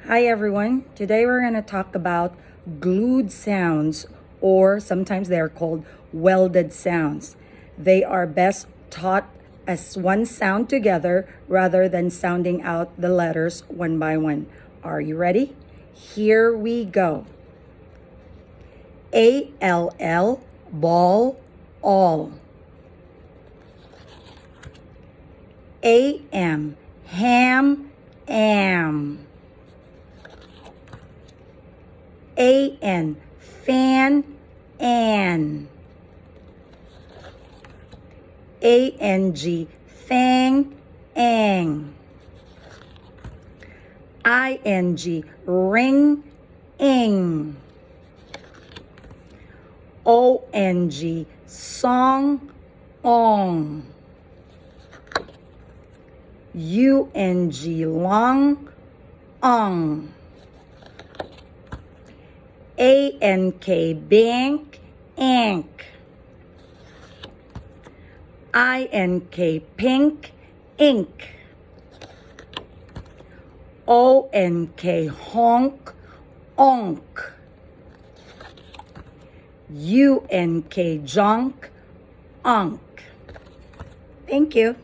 Hi everyone. Today we're going to talk about glued sounds, or sometimes they are called welded sounds. They are best taught as one sound together rather than sounding out the letters one by one. Are you ready? Here we go. A-L-L, ball, all. A-M, ham, am. A-N, fan, an. A-N-G, fang, ang. I-N-G, ring, ing. O-N-G, song, ong. U-N-G, long, ong. A-N-K, bank, ank. I-N-K, pink, ink. O-N-K, honk, onk. U-N-K, junk, unk. Thank you.